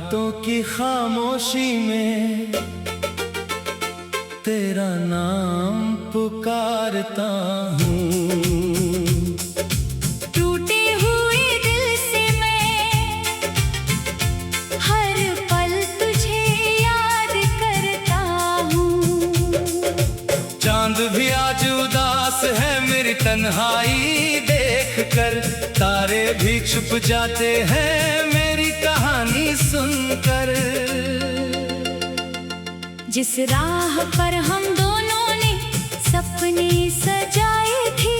रातों की खामोशी में तेरा नाम पुकारता हूँ। टूटे हुए दिल से मैं हर पल तुझे याद करता हूँ। चांद भी आज उदास है मेरी तन्हाई देखकर, तारे भी छुप जाते हैं मेरी कहानी सुनकर। जिस राह पर हम दोनों ने सपने सजाए थे,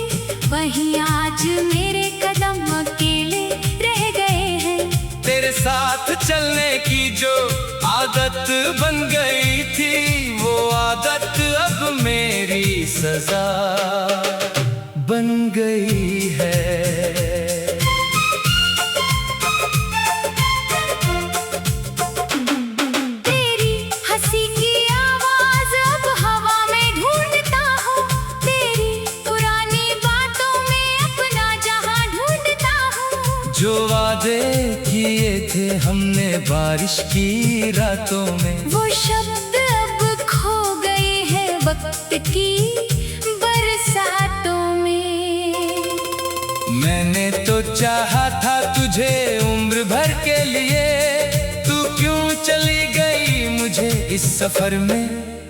वहीं आज मेरे कदम अकेले रह गए हैं। तेरे साथ चलने की जो आदत बन गई थी, वो आदत अब मेरी सजा बन गई है। जो वादे किए थे हमने बारिश की रातों में, वो शब्द अब खो गए हैं वक्त की बरसातों में। मैंने तो चाहा था तुझे उम्र भर के लिए, तू क्यों चली गई मुझे इस सफर में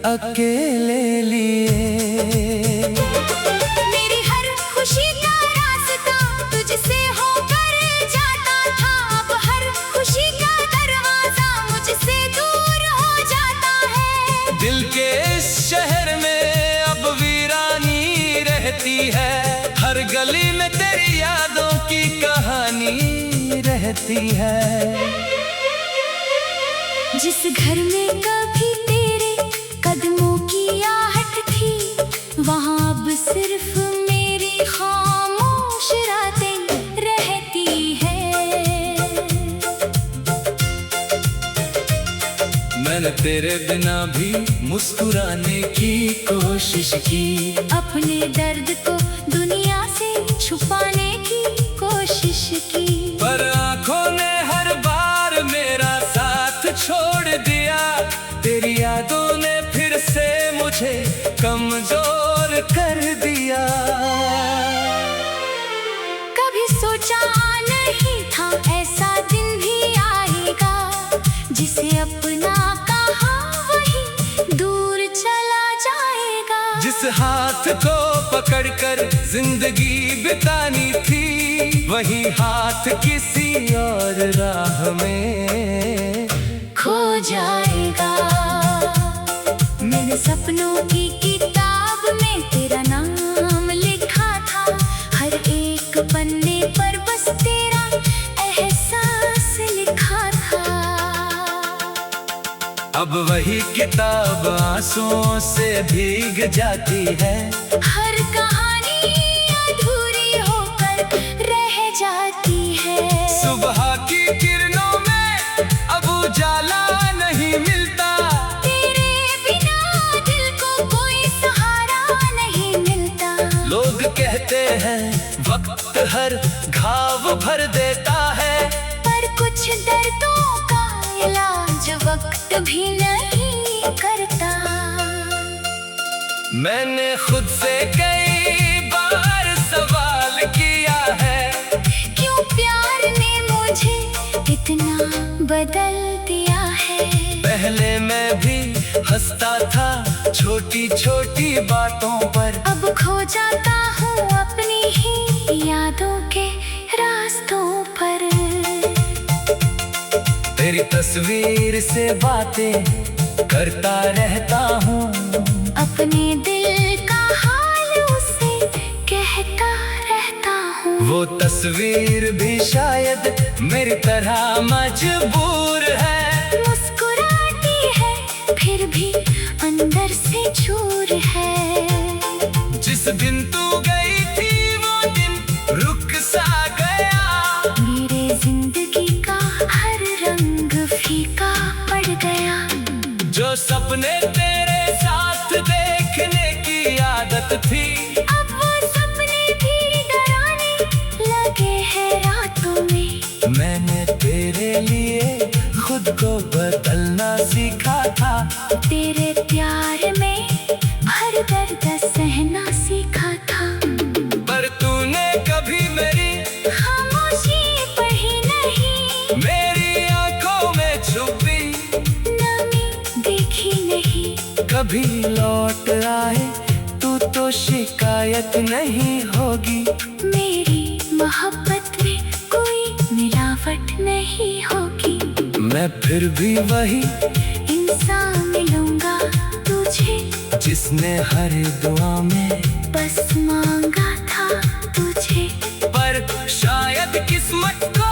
अकेले लिए। मेरी हर खुशी का रास्ता तुझसे होकर जाता था, अब हर खुशी का दरवाजा मुझसे दूर हो जाता है। दिल के इस शहर में अब वीरानी रहती है, हर गली में तेरी यादों की कहानी रहती है। जिस घर में कभी तेरे कदमों की आहट थी, वहाँ अब सिर्फ मेरी खामोश रातें रहती है। मैंने तेरे बिना भी मुस्कुराने की कोशिश की, अपने दर्द को दुनिया से छुपाने की कोशिश की, पर आँखों ने हर बार मेरा साथ छोड़ दिया। तेरी यादों ने फिर से मुझे कमजोर कर दिया। कभी सोचा नहीं था ऐसा दिन भी आएगा, जिसे अपना कहा वही दूर चला जाएगा। जिस हाथ को पकड़कर जिंदगी बितानी थी, वही हाथ किसी और राह में खो जाएगा। मैंने सपनों की किताब में तेरा नाम लिखा था, हर एक पन्ने पर बस तेरा एहसास लिखा था। अब वही किताब आंसुओं से भीग जाती है, हर कहानी अधूरी होकर रह जाती है। सुबह की किरणों में अब उजाला नहीं मिलता, तेरे बिना दिल को कोई सहारा नहीं मिलता। लोग कहते हैं वक्त हर घाव भर देता है, पर कुछ दर्दों का इलाज वक्त भी नहीं करता। मैंने खुद से कई बार सवाल किया है, क्यों प्यार ने मुझे इतना बदल दिया है। पहले मैं भी हंसता था छोटी छोटी बातों पर, अब खो जाता हूँ अपनी ही यादों के रास्तों पर। तेरी तस्वीर से बातें करता रहता हूँ, अपने दिल का हाल उसे कहता रहता हूँ। वो तस्वीर भी शायद मेरी तरह मजबूर है, मुस्कुराती है फिर भी अंदर से चूर है। जिस दिन तू गई थी वो दिन रुक सा गया, मेरे जिंदगी का हर रंग फीका पड़ गया। जो सपने तेरे साथ देखने की आदत थी, अब वो सपने भी डराने लगे हैं रातों में। मैंने तेरे लिए खुद को कभी लौट आए तू तो शिकायत नहीं होगी। मेरी मोहब्बत में कोई मिलावट नहीं होगी। मैं फिर भी वही इंसान मिलूंगा तुझे, जिसने हर दुआ में बस मांगा था तुझे। पर शायद किस्मत को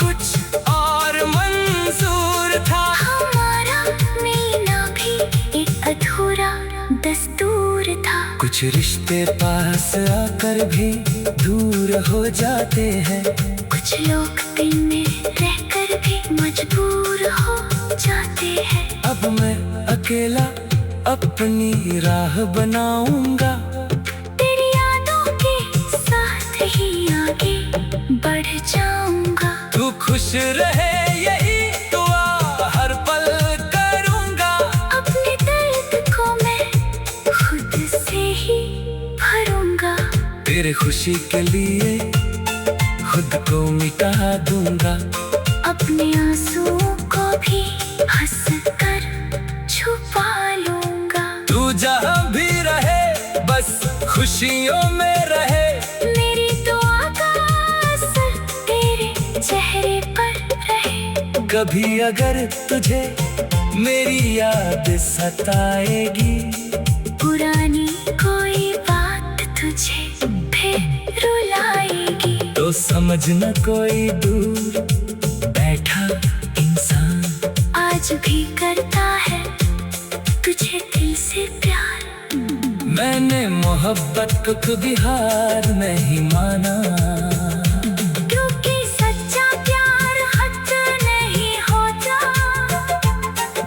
कुछ और मंजूर था। हमारा मिलना भी एक अधूरा दस्तूर था। कुछ रिश्ते पास आकर भी दूर हो जाते हैं। कुछ लोग दिल में रहकर भी मजबूर हो जाते हैं। अब मैं अकेला अपनी राह बनाऊंगा। तेरी यादों के साथ ही आगे बढ़ जाऊंगा। तू खुश रहे यही दुआ हर पल करूंगा। अपने दर्द को मैं खुद से ही भरूंगा। तेरे खुशी के लिए खुद को मिटा दूंगा। अपने आंसुओं को भी हंस कर छुपा लूंगा। तू जहाँ भी रहे बस खुशियों में रहे। मेरी दुआ का असर तेरे चेहरे पर रहे। कभी अगर तुझे मेरी याद सताएगी, पुरानी कोई बात तुझे फिर रुलाएगी, तो समझना कोई दूर बैठा इंसान आज भी करता है तुझे दिल से प्यार। मैंने मोहब्बत को कभी हार नहीं माना। क्योंकि सच्चा प्यार हद नहीं होता।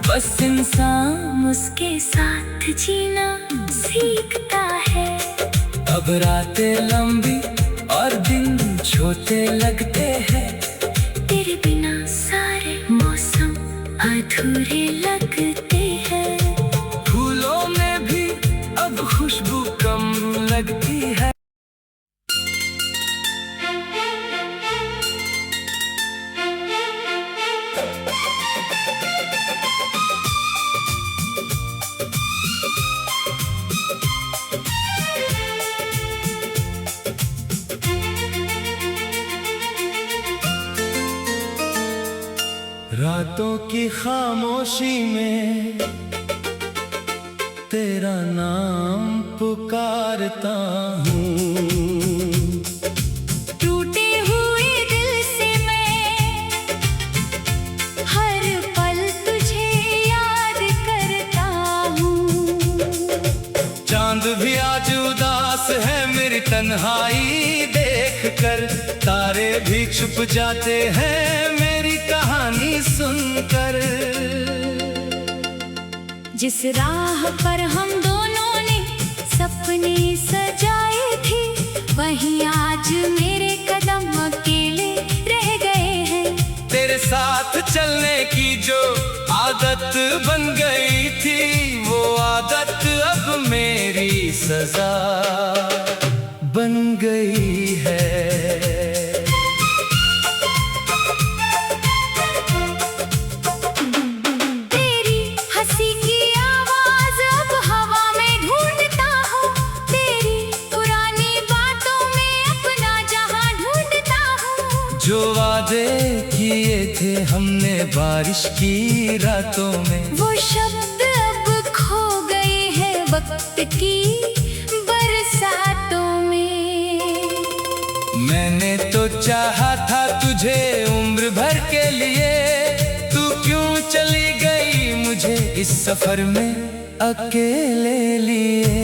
बस इंसान उसके साथ जीना सीखता है। अब रातें लंबी और दिन छोटे लगते हैं। तेरे बिना सारे मौसम अधूरे लगते हैं। फूलों में भी अब खुशबू कम लगती है। रातों की खामोशी में तेरा नाम पुकारता हूँ। टूटे हुए दिल से मैं हर पल तुझे याद करता हूँ। चांद भी आज उदास है मेरी तन्हाई देखकर। तारे भी छुप जाते हैं मेरी कहानी सुनकर। जिस राह पर हम दोनों ने सपने सजाए थे, वहीं आज मेरे कदम अकेले रह गए हैं। तेरे साथ चलने की जो आदत बन गई थी, वो आदत अब मेरी सजा बन गई है। तेरी हंसी की आवाज अब हवा में ढूंढता हूँ। तेरी पुरानी बातों में अपना जहां ढूंढता हूँ। जो वादे किए थे हमने बारिश की रातों में, वो शब्द अब खो गए हैं वक्त की बरसातों में। मैंने तो चाहा था तुझे उम्र भर के लिए। तू क्यों चली गई मुझे इस सफर में अकेले लिए।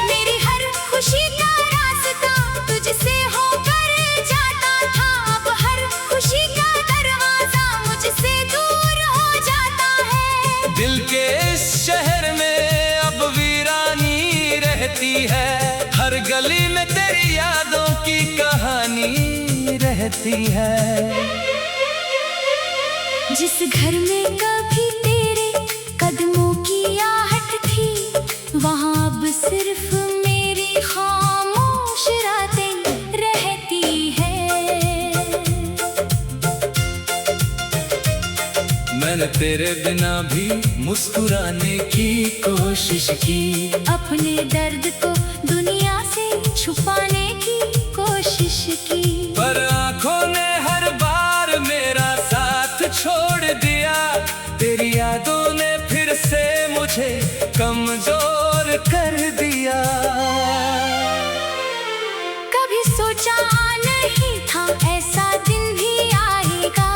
मेरी हर खुशी का रास्ता तुझसे होकर जाता था। अब हर खुशी का दरवाजा मुझसे दूर हो जाता है। दिल के इस शहर में अब वीरानी रहती है। हर गली में तेरी यादों की कहानी रहती है। जिस घर में कभी तेरे कदमों की आहट थी, वहाँ अब सिर्फ मेरी खामोश रातें रहती है। मैंने तेरे बिना भी मुस्कुराने की कोशिश की, अपने दर्द को दुनिया से छुपाने की कोशिश की। पर आंखों ने हर बार मेरा साथ छोड़ दिया, तेरी यादों ने फिर से मुझे कमजोर कर दिया। कभी सोचा नहीं था ऐसा दिन भी आएगा,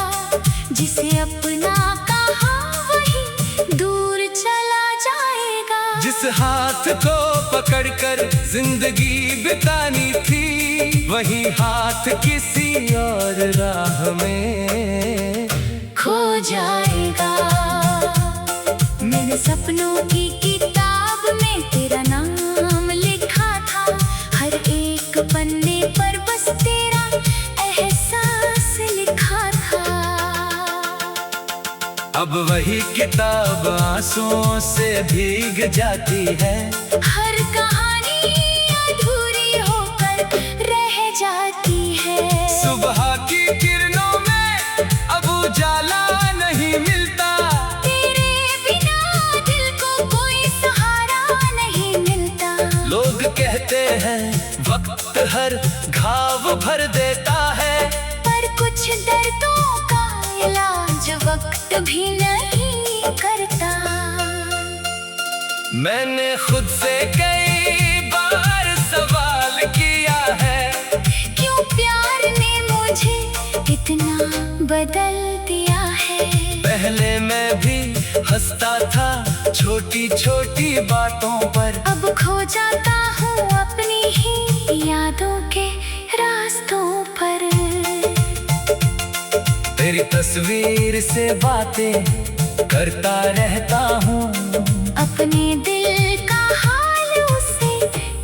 जिसे अपना कहा वही दूर चला जाएगा। जिस हाथ को पकड़कर जिंदगी बितानी थी, वही हाथ किसी और राह में खो जाएगा। मेरे सपनों की किताब में तेरा नाम लिखा था, हर एक पन्ने पर बस तेरा एहसास लिखा था। अब वही किताब आंसुओं से भीग जाती है, हर कहानी अधूरी होकर रह जाती है। सुबह की किरणों में अब उजाला नहीं मिलता, तेरे बिना दिल को कोई सहारा नहीं मिलता। लोग कहते हैं वक्त हर घाव भर देता है, पर कुछ दर्दों का इलाज वक्त भी नहीं करता। मैंने खुद से कई बार सवाल किया है, क्यों प्यार ने मुझे इतना बदल दिया है। पहले मैं भी हंसता था छोटी छोटी बातों पर, अब खो जाता हूँ अपनी ही यादों के रास्तों पर। तेरी तस्वीर से बातें करता रहता हूँ, अपने दिल का हाल उसे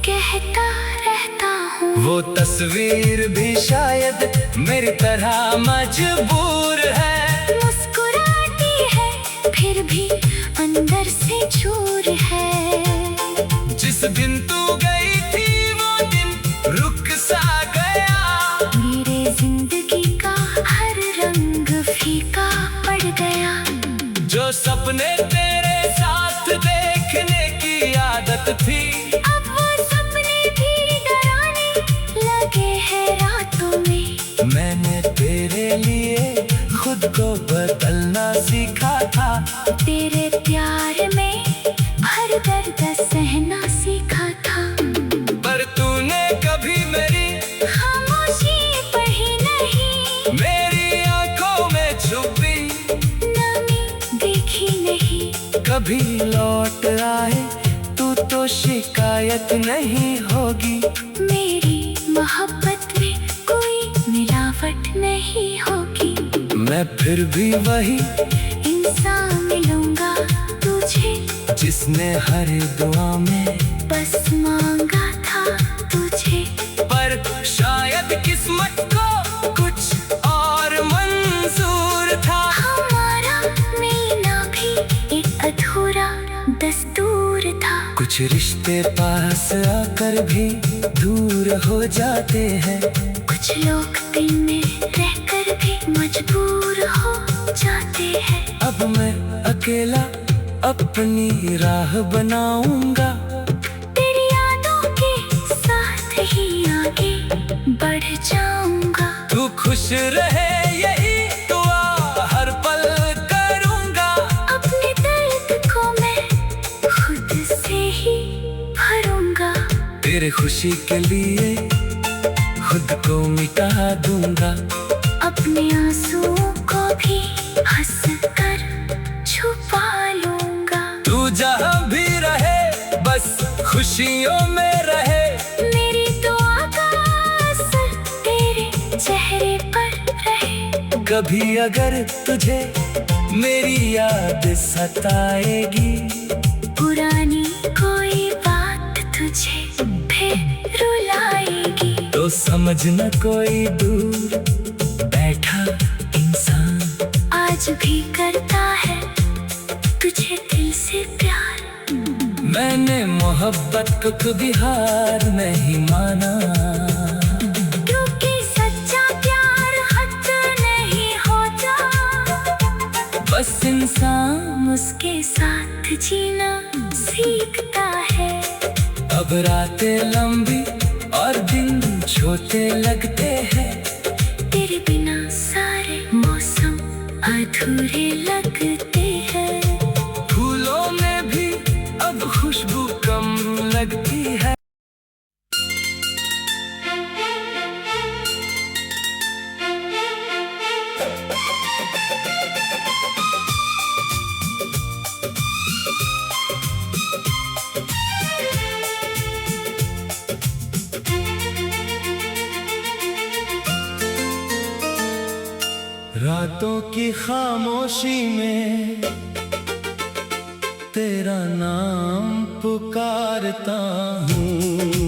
कहता रहता हूँ। वो तस्वीर भी शायद मेरी तरह मजबूर है, मुस्कुराती है फिर भी अंदर से चूर है। जिस दिन तू गई थी वो दिन रुक सा गया, मेरे जिंदगी का हर रंग फीका पड़ गया। जो सपने तेरे साथ देखने की आदत थी, अब वो सपने भी डराने लगे हैं रातों में। मैंने तेरे लिए खुद को बदलना सीखा था, तेरे प्यार में हर दर्द सहना सीखा था। पर तूने कभी मेरी खामोशी पढ़ी नहीं, मेरी आंखों में छुपी नमी देखी नहीं। कभी लौट आए तू तो शिकायत नहीं होगी, मेरी मोहब्बत में कोई मिलावट नहीं होगी। मैं फिर भी वही इंसान मिलूंगा तुझे, जिसने हर दुआ में बस मांगा था तुझे। पर शायद किस्मत को कुछ और मंजूर था। हमारा मिलना भी एक अधूरा दस्तूर था। कुछ रिश्ते पास आकर भी दूर हो जाते हैं, कुछ लोग दिल में रहकर भी मजबूर हो जाते हैं। अब मैं अकेला अपनी राह बनाऊंगा, तेरी यादों के साथ ही आगे बढ़ जाऊंगा। तू खुश रहे यही दुआ हर पल करूंगा, अपने दर्द को मैं खुद से ही भरूंगा। तेरे खुशी के लिए खुद को मिटा दूंगा, अपने आंसुओं को भी हंस कर छुपा लूंगा। तू जहाँ भी रहे बस खुशियों में रहे, मेरी दुआ का असर तेरे चेहरे पर रहे। कभी अगर तुझे मेरी याद सताएगी, पुरानी कोई बात तुझे फिर रुलाएगी, तो समझना कोई दूर बैठा इंसान आज भी करता है तुझे दिल से प्यार। मैंने मोहब्बत को कभी हार नहीं माना, क्योंकि सच्चा प्यार हद नहीं होता। बस इंसान अब रातें लंबी और दिन छोटे लगते हैं, तेरे बिना सारे मौसम अधूरे लगते हैं। फूलों में भी अब खुशबू कम लगती है। रातों की खामोशी में तेरा नाम पुकारता हूँ।